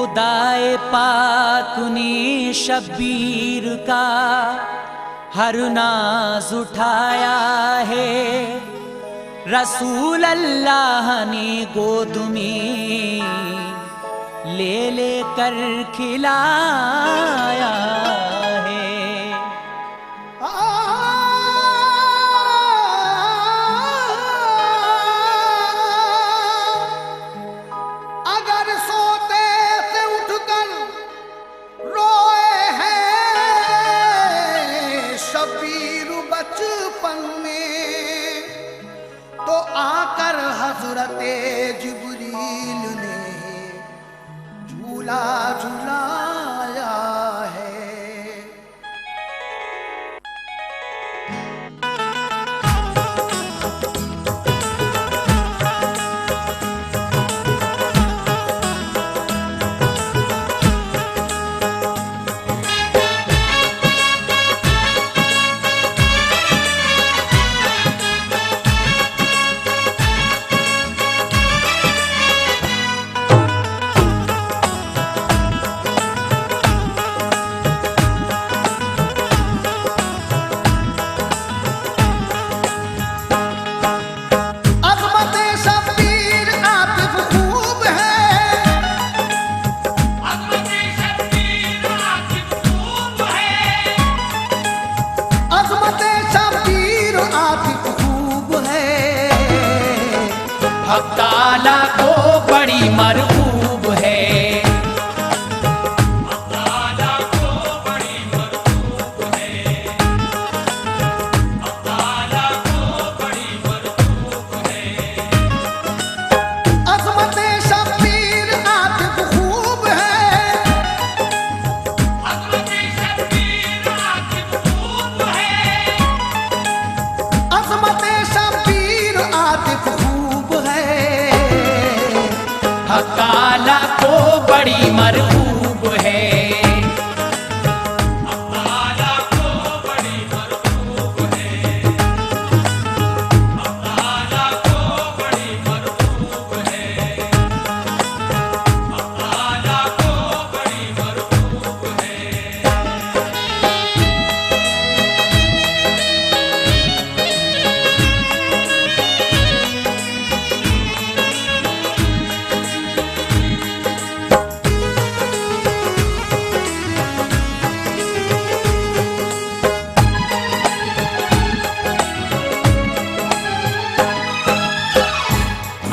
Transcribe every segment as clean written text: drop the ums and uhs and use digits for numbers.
खुदाए पाक ने शब्बीर का हर नाज उठाया है। रसूल अल्लाह ने गोद में ले लेकर खिलाया है। अगर सोते से उठकर रोए हैं शबीर बचपन में, तो आकर हजरते जिब्रील ने झूला झुलाया है। हक ताला को बड़ी मरहूब है। हक ताला को बड़ी मरहूब है। हक ताला को बड़ी मरहूब है। अज़मते शब्बीर आतिफ खूब है। अज़मते शब्बीर आतिफ खूब है। अज़मते शब्बीर आतिफ हक ताला को बड़ी मरहूब है। हक ताला को बड़ी मरहूब है। हक ताला को बड़ी मरहूब है। हक ताला को बड़ी मरहूब है।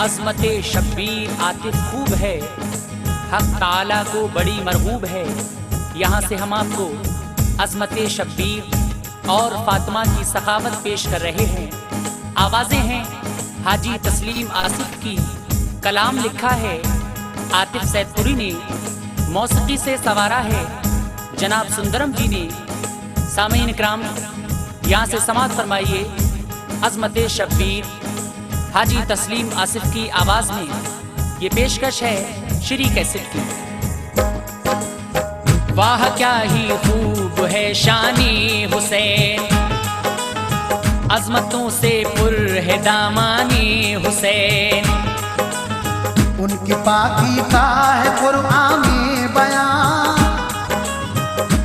अज़मते शब्बीर आतिफ खूब है। हक ताला को बड़ी मरहूब है। यहाँ से हम आपको अज़मते शब्बीर और फातिमा की सखावत पेश कर रहे हैं। आवाज़ें हैं हाजी तस्लीम आसिफ की, कलाम लिखा है आतिफ सैदपुरी ने, मौसीकी से सवारा है जनाब सुंदरम जी ने। सामीन इकराम, यहाँ से समाअत फरमाइए अज़मते शब्बीर हाजी तस्लीम आसिफ की आवाज में। ये पेशकश है श्री कैसेट की। वाह क्या ही खूब है शानी हुसैन, अजमतों से पुर है दामानी हुसैन। उनकी पाकी का है कुरान में बयान,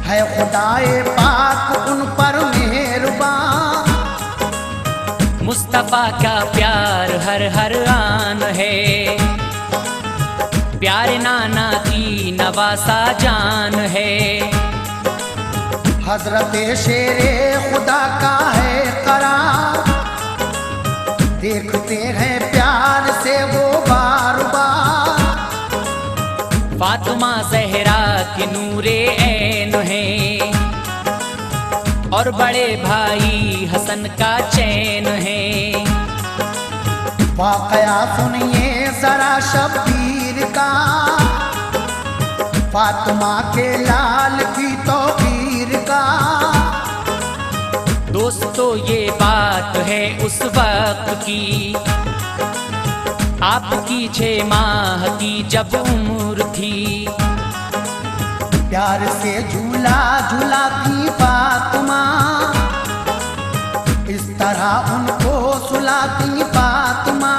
है खुदाए पाक उन पर मेहरबान। मुस्तफा का प्यार हर हर आन है, प्यारे नाना की नवासा जान है। हजरते शेरे खुदा का है करार, देखते हैं प्यार से वो बार बार। फातिमा ज़हरा के नूरे ऐन है, और बड़े भाई हसन का चैन है। वाकया सुनिए जरा शब्बीर का, फातिमा के लाल की तौकीर का। दोस्तों ये बात है उस वक्त की, आपकी 6 माह की जब उम्र थी। प्यार से झूला झूलाती फातिमा, इस तरह उनको सुलाती फातिमा।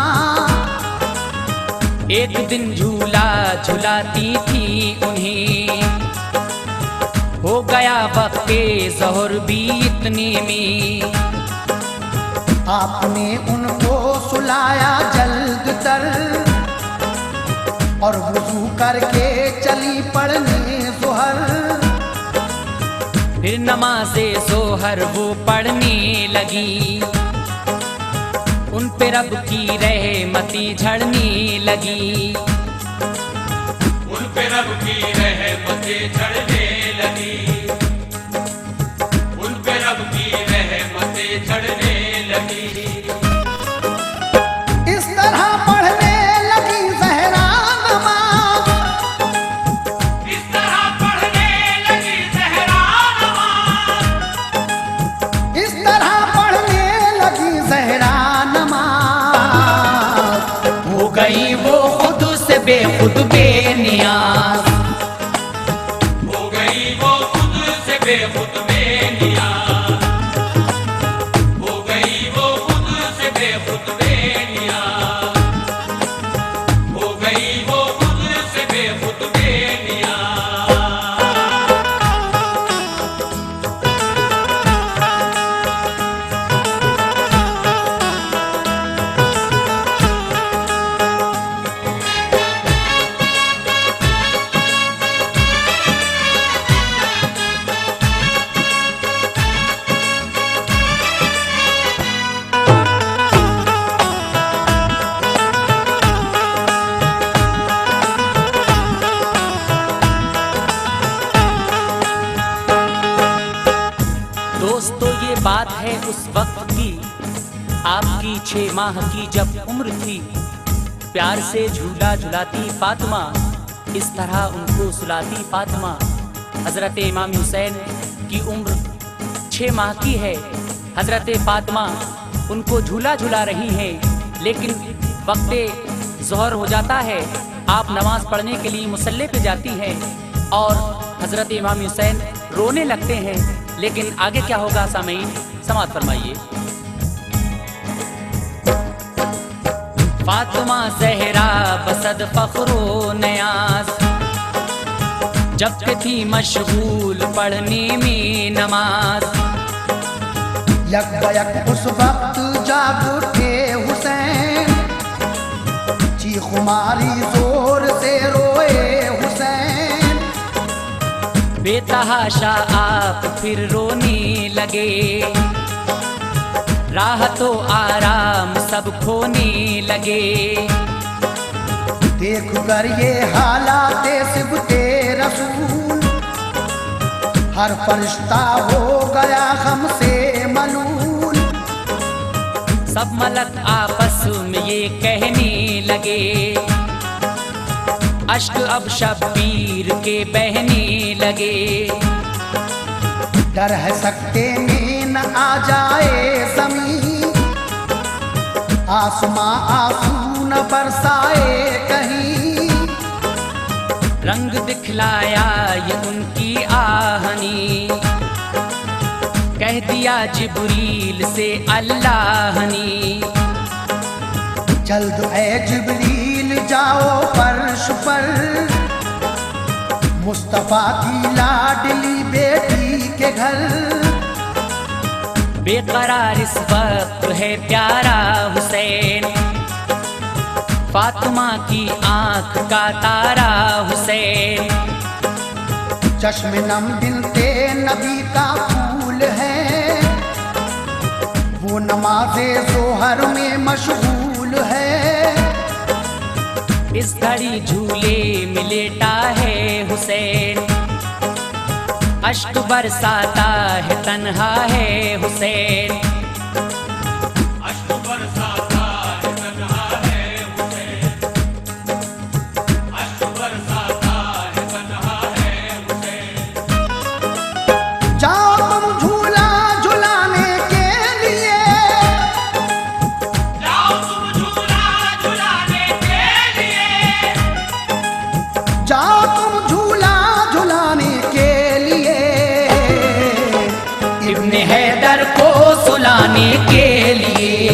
एक दिन झूला झुलाती थी उन्हें, हो गया वक्ते ज़ोहर भी इतने में। आपने उनको सुलाया जल्द तर और वुज़ू करके चली पढ़ने ज़ोहर। फिर नमाज़े ज़ोहर वो पढ़ने लगी, उन पे रब की रहमती झड़ने लगी, उन पे रब की रहमती झड़ने लगी, उन पे रब की रहमती झड़ने लगी। इस तरह पढ़ने लगी ज़हरा नमाज़, इस तरह पढ़ने लगी ज़हरा नमाज़, इस तरह पढ़ने लगी ज़हरा नमाज़। हो गई वो खुद से बेखुद बेनियाज, हो गई वो खुद से बेखुद बेनियाज, हो गई वो खुद से बेखुद बेनियाज, हो गई वो खुद से बेखुद बेनियाज। दोस्तों ये बात है उस वक्त की, आपकी 6 माह की जब उम्र थी। प्यार से झूला झुलाती फातिमा, इस तरह उनको सुलाती फातिमा। हजरत इमाम हुसैन की उम्र 6 माह की है, हजरत फातिमा उनको झूला झुला रही हैं, लेकिन वक्ते ज़ोहर हो जाता है, आप नमाज पढ़ने के लिए मुसल्ले पे जाती हैं और हजरत इमाम हुसैन रोने लगते हैं। लेकिन आगे क्या होगा सामीन, समाअत फरमाइए। फातिमा ज़हरा बसद फ़ख्रो नयाज, जब के थी मशगूल पढ़ने में नमाज। यक उस वक्त जाग उठे हुसैन, चीख मारी जोर से रोए हुसैन। बेतहाशा आप फिर रोने लगे, राहतो आराम सब खोने लगे। देख कर ये हालात सिबते रसूल, हर फरिश्ता हो गया गम से मलूल। सब मलक आपस में ये कहने लगे, अश्क अब शब्बीर के बहने लगे। डर है सकते में न आ जाए ज़मीं, आसमां आंसू न बरसाए कहीं। रंग दिखलाया ये उनकी आहनी, कह दिया जिब्रील से अल्लाह ने। जल्द ए जिब्रील जाओ फर्श पर, मुस्तफा की लाडली बेटी के घर। बेकरार इस वक्त है प्यारा हुसैन, फातिमा की आंख का तारा हुसैन। चश्मे नम बिनते नबी का फूल है, वो नमाज़े ज़ोहर में मशगूल है। इस घड़ी झूले में लेटा है हुसैन, अश्क बरसाता है तन्हा है हुसैन। अश्क बरसाता है तन्हा है हुसैन, अश्क बरसाता है तन्हा है हुसैन। जाओ तुम झूला झुलाने के लिए, जाओ तुम झूला झुलाने के लिए, जाओ तुम झूला झुलाने के लिए। इब्ने हैदर को सुलाने के लिए,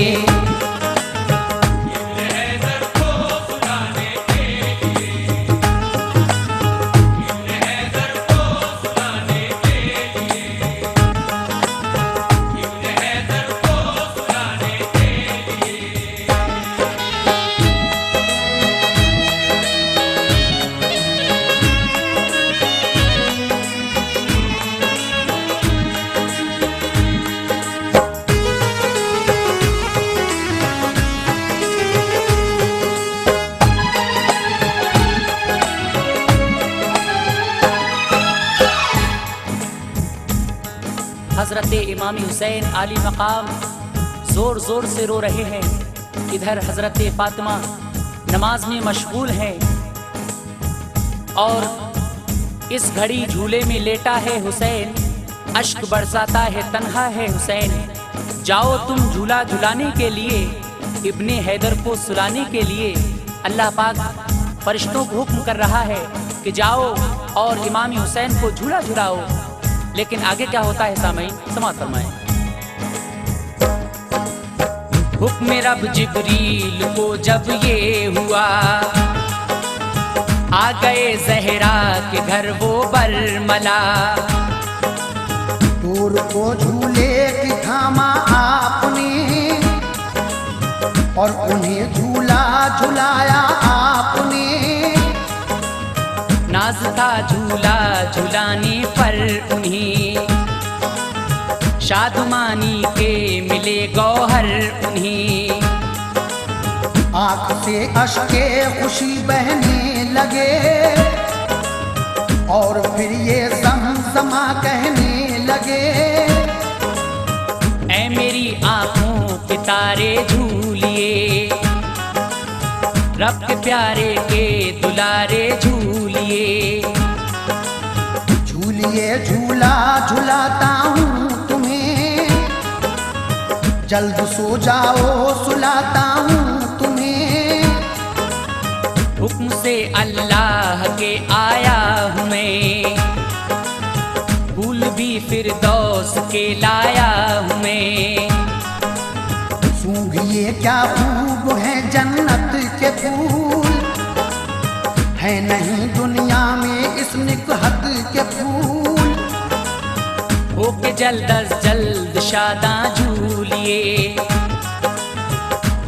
हज़रत इमाम हुसैन आली मकाम ज़ोर ज़ोर से रो रहे हैं। इधर हज़रत फ़ातिमा नमाज में मशगूल हैं और इस घड़ी झूले में लेटा है हुसैन, अश्क बरसाता है, तन्हा है हुसैन। जाओ तुम झूला झुलाने के लिए, इब्ने हैदर को सुलाने के लिए। अल्लाह पाक फरिश्तों को हुक्म कर रहा है कि जाओ और इमाम हुसैन को झूला झुलाओ। लेकिन आगे क्या होता है सामईन, समाअत फरमाएं। हुक्म रब जिब्रील को जब ये हुआ, आ गए ज़हरा के घर वो बरमला। दूर को झूले की थामा आपने और उन्हें झूला झुलाया आपने। नाज था झूला झुलाने पर उन्हें, शादमानी के मिले गौहर उन्हें। आँख से अश्के खुशी बहने लगे और फिर ये समसमा कहने लगे। ऐ मेरी आँखों के तारे झूलिए, रब के प्यारे के दुलारे झूलिए। झूलिए झूला झुलाता हूँ तुम्हें, जल्द सो जाओ सुलाता हूँ तुम्हें। हुक्म से अल्लाह के आया हूँ मैं, फूल भी फिरदौस के लाया हूँ मैं। सूंघिए क्या खूब है जन्नत के फूल, है नहीं दुनिया में इस निकहत के फूल। होके जल्द अज जल्द शादा झूलिए,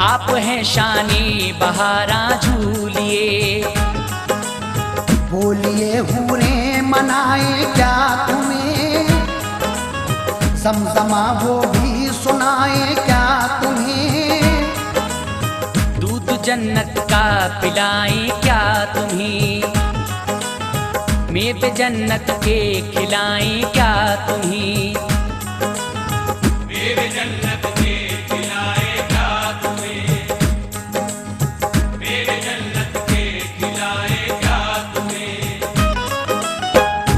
आप हैं शानी बहारा झूलिए। बोलिए हूरें मनाए क्या तुम्हें, समसमा वो भी सुनाए क्या तुम्हें। दूध जन्नत का पिलाएं क्या तुम्हें, मेवे जन्नत के खिलाएं क्या तुम्हें। मेरे जन्नत के खिलाए क्या तुम्हें, मेरे जन्नत के खिलाए क्या तुम्हें।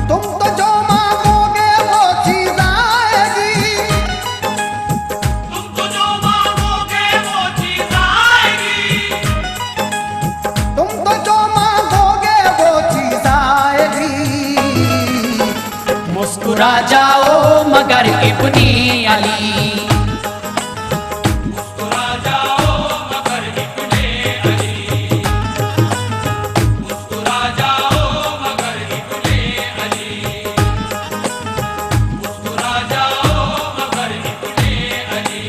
तुम तो जो मांगोगे वो चीज आएगी, तुम तो जो मांगोगे वो चीज आएगी। तुम तो जो मांगोगे वो चीज आएगी। मुस्कुरा जाओ मगर इब्ने अली, मुस्कुरा जाओ मगर इब्ने अली, मुस्कुरा जाओ मगर इब्ने अली, मुस्कुरा जाओ मगर इब्ने अली।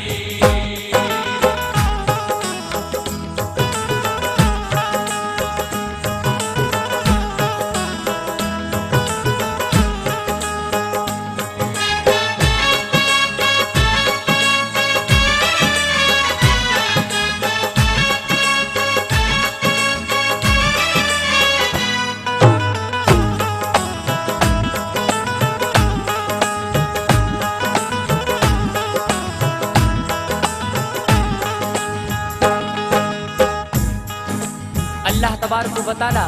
अल्लाह तबारक व तआला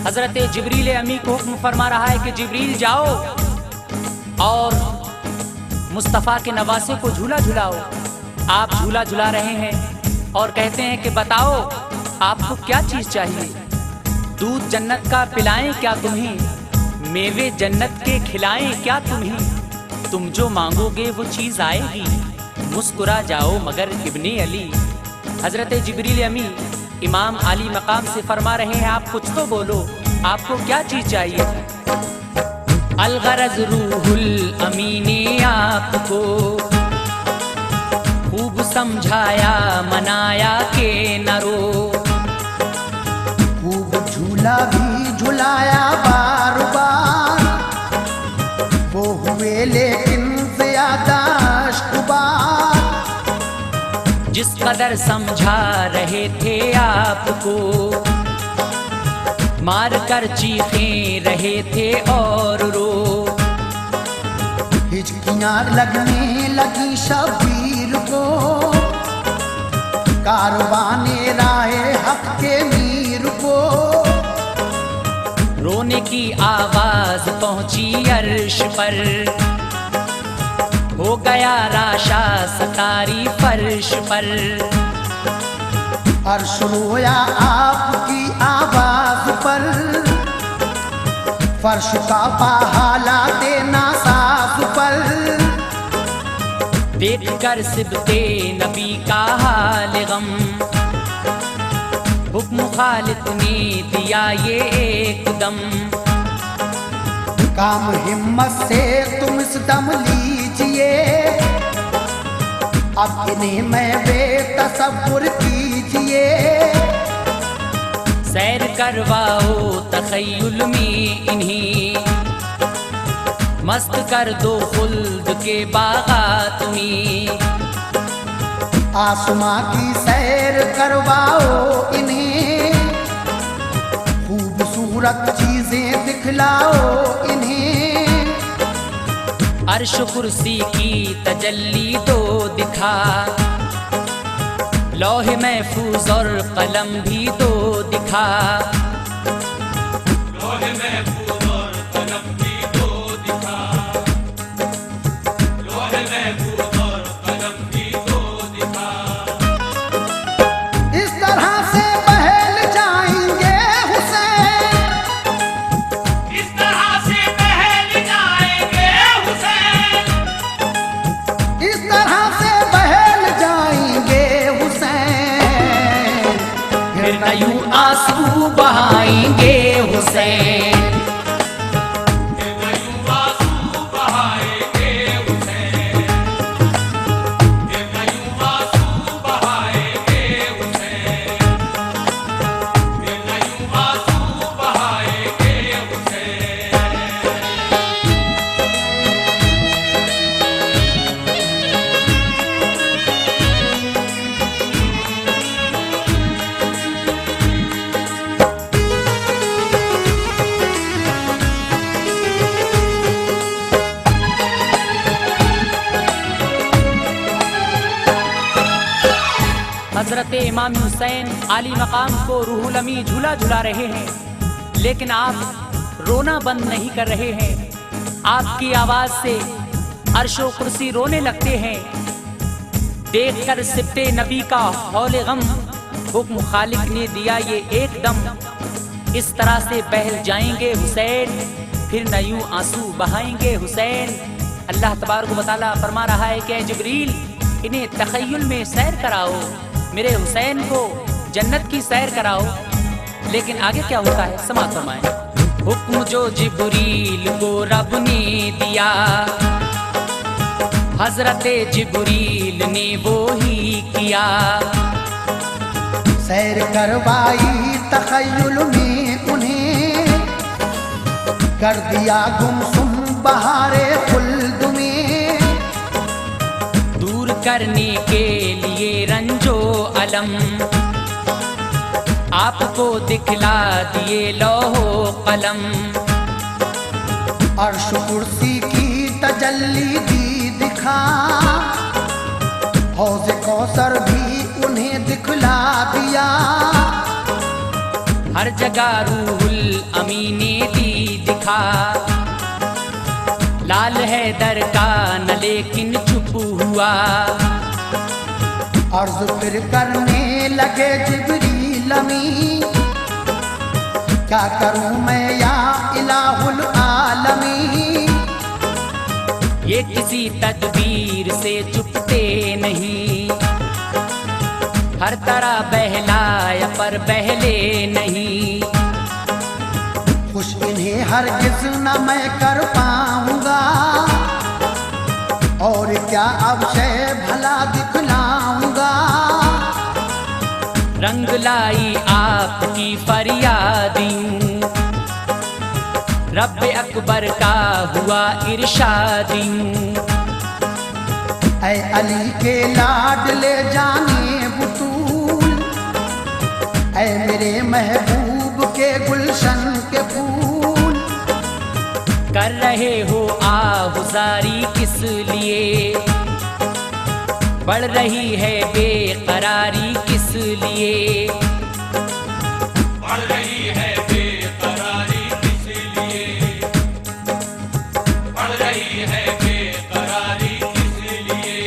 हज़रत जिब्रील अमी को हुक्म फरमा रहा है कि जिब्रील जाओ और मुस्तफ़ा के नवासे को झूला झुलाओ। आप झूला झुला रहे हैं और कहते हैं कि बताओ आपको क्या चीज़ चाहिए। दूध जन्नत का पिलाएं क्या तुम्हें, मेवे जन्नत के खिलाएं क्या तुम्हें। तुम जो मांगोगे वो चीज़ आएगी, मुस्कुरा जाओ मगर इब्ने अली। हज़रत जिब्रील अमी इमाम आली मकाम से फरमा रहे हैं आप कुछ तो बोलो, आपको क्या चीज़ चाहिए। अलगरज रूहुल अमी ने आपको खूब समझाया मनाया के न रो। खूब झूला भी झुलाया बार बार, वो हुए लेकिन ज्यादा अश्कबार। जिस कदर समझा रहे थे आपको, मार कर चीखें रहे थे और रो। हिचकियां लगने लगी शबीर को, कारवाने राहे हक के मीर को। रोने की आवाज पहुंची अर्श पर, हो गया राशा सतारी फर्श पर। अर्श रोया आपकी आवाज पर, फर्श का पहाला देना साज पर। देख कर सिबते नबी का हाल गम, हुक्म खालिक ने दिया ये एकदम। काम हिम्मत से तुम इस दम लीजिए, अब इन्हें मैं बेतसव्वुर कीजिए। सैर करवाओ तखय्युल में इन्हीं, मस्त कर दो खुल्द के बागात में। आसमां की सैर करवाओ इन्हें, खूबसूरत चीजें दिखलाओ इन्हें। अर्श कुर्सी की तजल्ली दो दिखा, लौह महफूज और कलम भी दो दिखा। लोहे महफूज और कलम भी दो दिखा, लोहे महफूज और कलम भी दो दिखा। इस तरह से बहल जाएंगे हुसैन, इस तरह से बहल जाएंगे हुसैन, इस तरह से बहल जाएंगे हुसैन। फिर न यूं आंसू बहाएंगे हुसैन। हजरत इमाम हुसैन आली मकाम को रूहुल अमी झूला झुला रहे हैं, लेकिन आप रोना बंद नहीं कर रहे हैं। आपकी आवाज से अर्शो कुर्सी रोने लगते हैं। देखकर सिबते नबी का हौले गम, हुक्म खालिक ने दिया ये एकदम। इस तरह से बहल जाएंगे हुसैन, फिर न यूं आंसू बहाएंगे हुसैन। अल्लाह तबारक व तआला फरमा रहा है कि जिब्रील इन्हें तखय्युल में सैर कराओ, मेरे हुसैन को जन्नत की सैर कराओ। लेकिन आगे क्या होता है समाअत फरमाएं। हुक्म जो जिब्रील को रब ने दिया, हजरत जिब्रील ने वो ही किया। सैर करवाई तखय्युल में उन्हें, कर दिया गुमसुम बहारे खुल्द में। दूर करने के लिए रंजो अलम, आपको दिखला दिए लौहो कलम। अर्श कुर्सी की तजल्ली दी दिखा, हौज़ कौसर भी उन्हें दिखला दिया। हर जगह रूहुल अमी ने दी दिखा, लाल है दर का न लेकिन चुप हुआ। अर्ज़ फिर करने लगे जिब्रील अमी, क्या करूं मैं या इलाहुल आलमी। ये किसी तदबीर से चुपते नहीं, हर तरह बहलाया पर बहले नहीं। खुश इन्हें हरगिज़ न मैं कर पाऊंगा, और क्या अवशय भला दिखलाऊंगा। रंग लाई आपकी फरियादियों, रब्बे अकबर का हुआ इरशादियों। ऐ अली के लाडले जाने बुतूल, ऐ मेरे महबूब के गुलशन के फूल। कर रहे हो आ बाजारी किस लिए, बढ़ रही है बेकरारी किस लिए, बढ़ रही है बेकरारी किस लिए, बढ़ रही है बेकरारी किस लिए।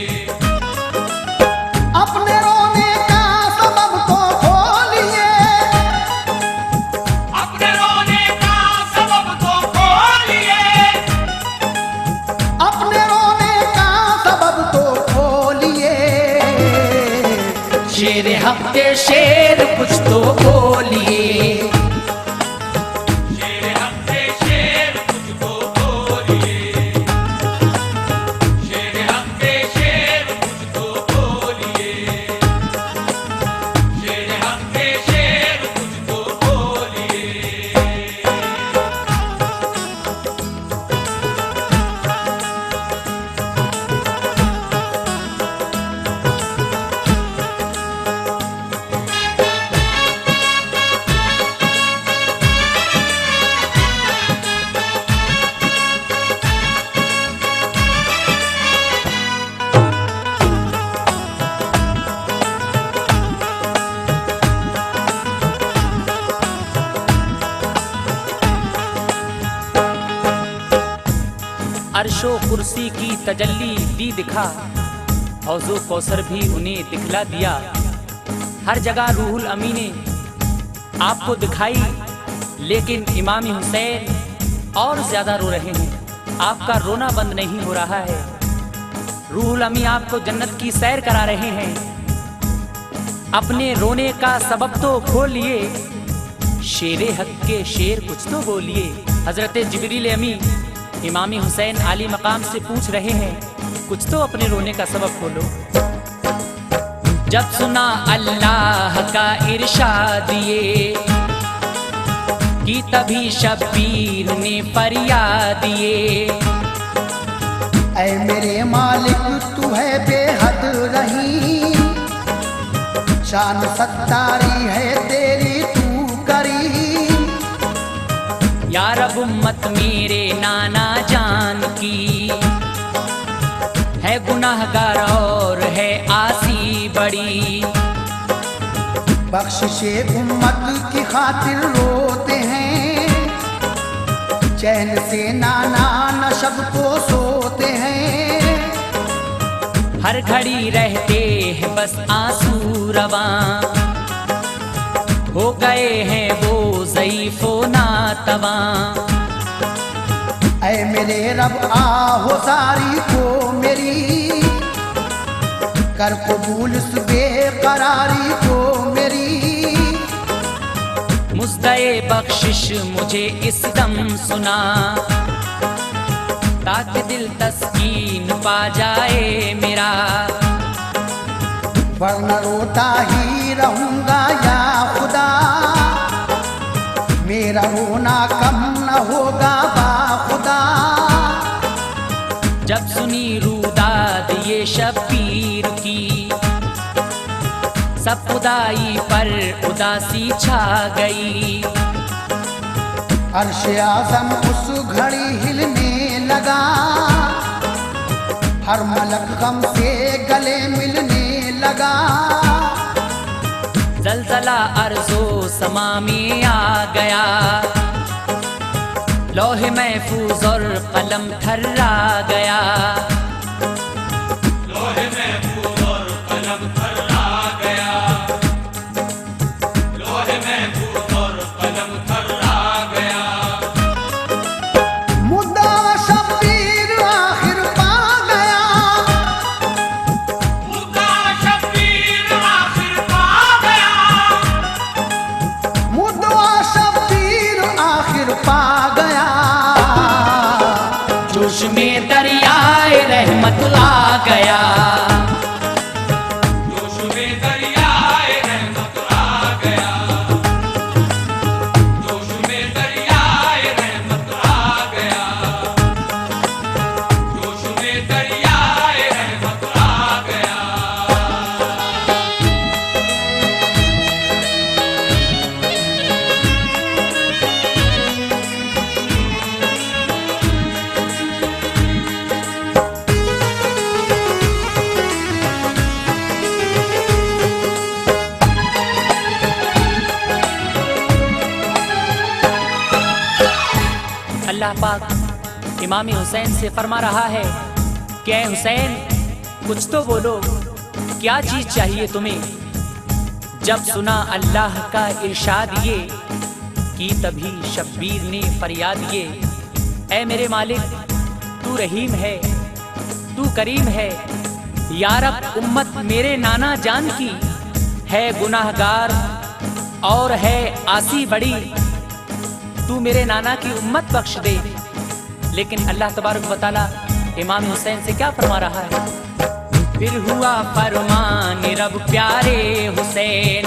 अपने रोने का सबब तो खोलिए, अपने रोने का सबब तो खोलिए, अपने रोने का सबब तो खोलिए। शेर हक के शेर कुछ तो बोलिए, शेर हमसे शेर कुछ तो बोलिए, शेर हमसे शेर कुछ तो बोलिए, शेर हमसे शेर कुछ तो बोलिए। अर्शो कुर्सी की तजल्ली दी दिखा, हौजो कौसर भी उन्हें दिखला दिया। हर जगह रूहुल अमी ने आपको दिखाई, लेकिन इमाम हुसैन और ज्यादा रो रहे हैं। आपका रोना बंद नहीं हो रहा है। रूहुल अमी आपको जन्नत की सैर करा रहे हैं। अपने रोने का सबब तो खोलिए, शेरे हक के शेर कुछ तो बोलिए। हजरत जिब्रील अमी इमाम हुसैन आली मकाम से पूछ रहे हैं, कुछ तो अपने रोने का सबब खोलो। जब सुना अल्लाह का इरशाद ये, कि तभी शब्बीर ने फरियाद ये, ऐ मेरे मालिक तू है बेहद रही, शान सत्तारी है तेरी तू करी। या रब उम्मत मेरे नाना जान की, है गुनाहगार और है आसी बड़ी। बख्शिशे उम्मत की खातिर रोते हैं, चैन से नाना नशब को सोते हैं। हर घड़ी रहते हैं बस आंसू रवां, हो गए हैं वो ज़ईफ़ो नातवां। ऐ मेरे रब आहो सारी को मेरी, कर कबूल इस बेकरारी को मेरी। मुज़्दए बख्शिश मुझे इस दम सुना, ताकि दिल तस्कीन पा जाए मेरा। वरना रोता ही रहूंगा या खुदा, मेरा रोना कम न होगा बाखुदा। जब सुनी रूदाद ये शब्बीर की, सब खुदाई पर उदासी छा गई। अर्श आज़म उस घड़ी हिलने लगा, हर मलक गम से गले मिलने लगा। जलजला अर्ज़ो समा में आ गया, लौहे महफूज और कलम थर्रा गया। लोहे महफूज और कलम थर्रा गया, लोहे महफूज और कलम थर्रा गया। मुद्दा शब्बीर आखिर पा गया, मुद्दा शब्बीर आखिर पा गया, मुद्दा शब्बीर आखिर पा गया। जोश में दरियाए रहमत आ गया, जोश में दरियाए रहमत आ गया, जोश में दरियाए रहमत आ गया, जोश में दरियाए रहमत आ गया। पाक इमाम हुसैन से फरमा रहा है कि ऐ हुसैन, कुछ तो बोलो, क्या चीज चाहिए तुम्हें। जब सुना अल्लाह का इरशाद ये की, तभी शब्बीर ने फरियाद ये, ऐ मेरे मालिक, तू रहीम है, तू करीम है। या रब, उम्मत मेरे नाना जान की है गुनाहगार और है आसी बड़ी, तू मेरे नाना की उम्मत बख्श दे। लेकिन अल्लाह तबारक व तआला इमाम हुसैन से क्या फरमा रहा है। फिर हुआ फरमान रब प्यारे हुसैन,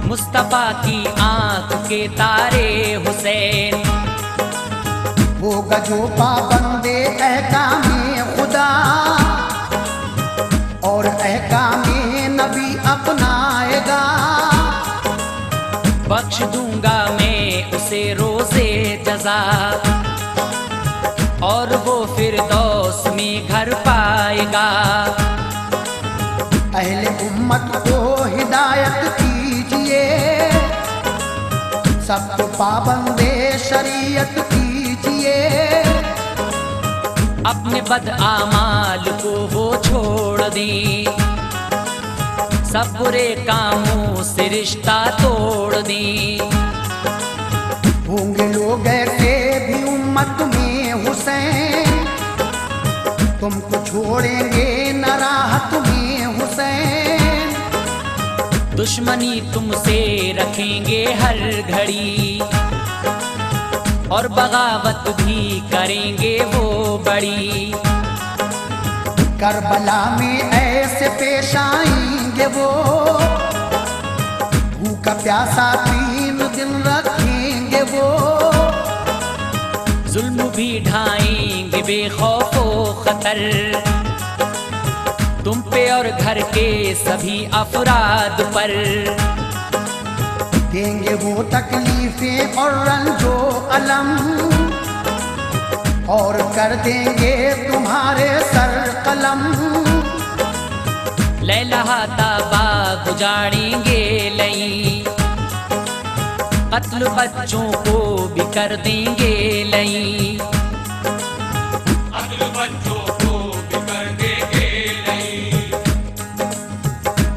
मुस्तफा की आंख के तारे हुसैन। वो गजो पाबंदे अहकामे खुदा और अहकामे नबी अपनाएगा। बख्श दूंगा मैं उसे रोज़े जज़ा, और वो फिरदौस में घर पाएगा। अहले उम्मत को हिदायत कीजिए, सबको पाबंदे शरीयत कीजिए। अपने बद आमाल को वो छोड़ दी, सब बुरे कामों से रिश्ता तोड़ दी। होंगे लोग ऐसे भी उम्मत में हुसैन, तुमको छोड़ेंगे न राहत में हुसैन। दुश्मनी तुमसे रखेंगे हर घड़ी, और बगावत भी करेंगे वो बड़ी। करबला में ऐसे पेश आएंगे वो, भूखा प्यासा 3 दिन रखेंगे वो। जुल्म भी ढाएंगे बेखौफो खतर, तुम पे और घर के सभी अफराद पर। देंगे वो तकलीफें और रंजो अलम, और कर देंगे तुम्हारे सर कलम। लैला ताबा गुजारेंगे लई, कत्ल बच्चों को भी कर देंगे लई। अदल बच्चों को भी कर देंगे लई,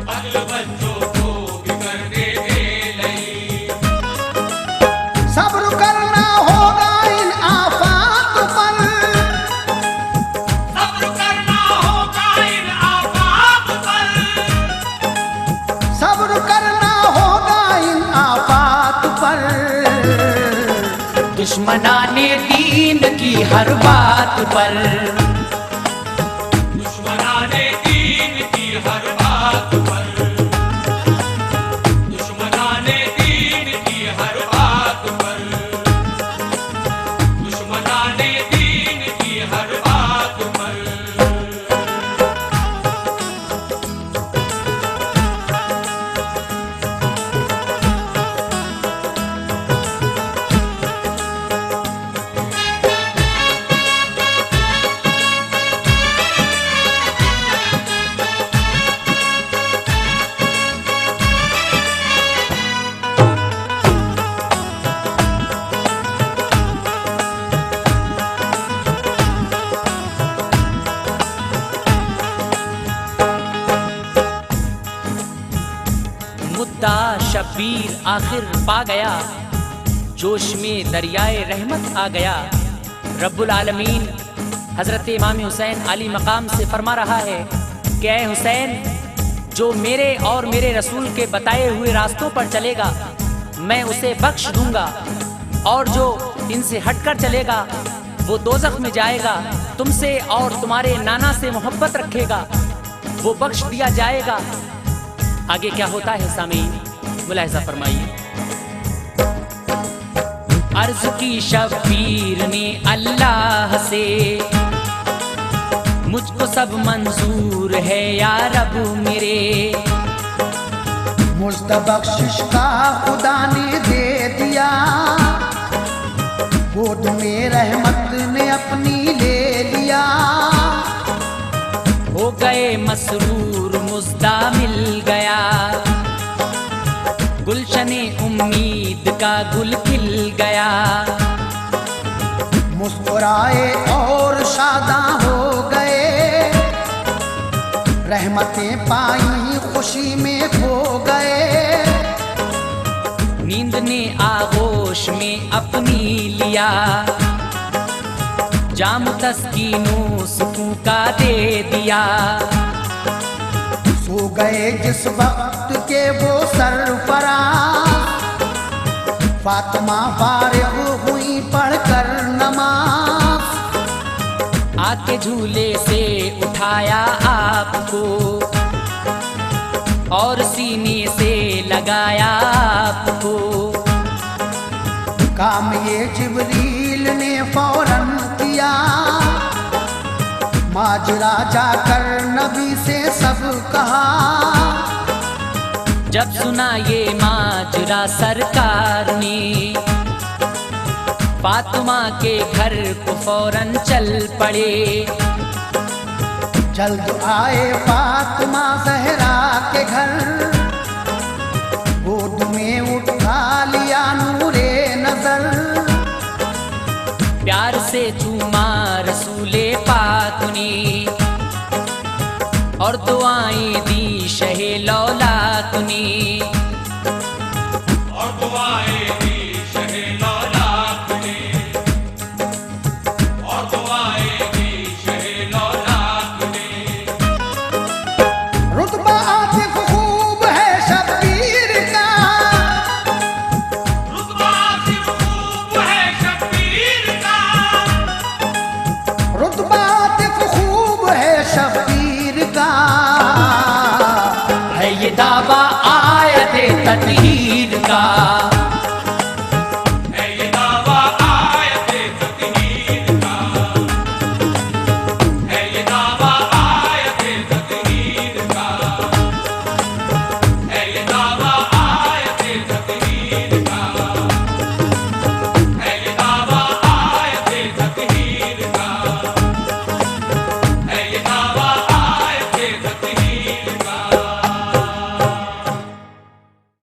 अदल बच्चों को भी कर देंगे लई। सब्र करना होगा इन आफात पर, सब्र करना होगा इन आफात पर, सब्र करना होगा इन आफात पर। दुश्मनाने दीन की हर बात पर, दुश्मनाने दीन की हर बात पर, दुश्मनाने दीन की हर बात पर, दुश्मनाने दीन की हर बात पर। मुद्दा शब्बीर आखिर पा गया, जोश में दरियाए रहमत आ गया। रब्बुल आलमीन हजरत इमाम हुसैन अली मकाम से फरमा रहा है कि ऐ हुसैन, जो मेरे और मेरे रसूल के बताए हुए रास्तों पर चलेगा मैं उसे बख्श दूंगा, और जो इनसे हटकर चलेगा वो दोज़ख में जाएगा। तुमसे और तुम्हारे नाना से मोहब्बत रखेगा वो बख्श दिया जाएगा। आगे क्या होता है सामीन, मुलाहिज़ा फरमाइए। अर्ज की शब्बीर ने अल्लाह से, मुझको सब मंजूर है या रब मेरे। मुझद बख्शिश का खुदा ने दे दिया, गोद में रहमत ने अपनी ले लिया। हो गए मसरूर मुज्दा मिल गया, गुलशने उम्मीद का गुल खिल गया। मुस्कुराए और शादा हो गए, रहमतें पाई खुशी में खो गए। नींद ने आगोश में अपनी लिया, जाम तस्कीनो सुकून का दे दिया। सो गए जिस वक्त के वो सरफराज, फातिमा फारिग हुई पढ़कर नमाज। आके झूले से उठाया आपको और सीने से लगाया आपको। काम ये जिब्रील ने फौरन किया, माजरा जाकर नबी से सब कहा। जब सुना ये माजरा सरकार ने, फातिमा के घर को फौरन चल पड़े। जल्द आए फातिमा ज़हरा के घर,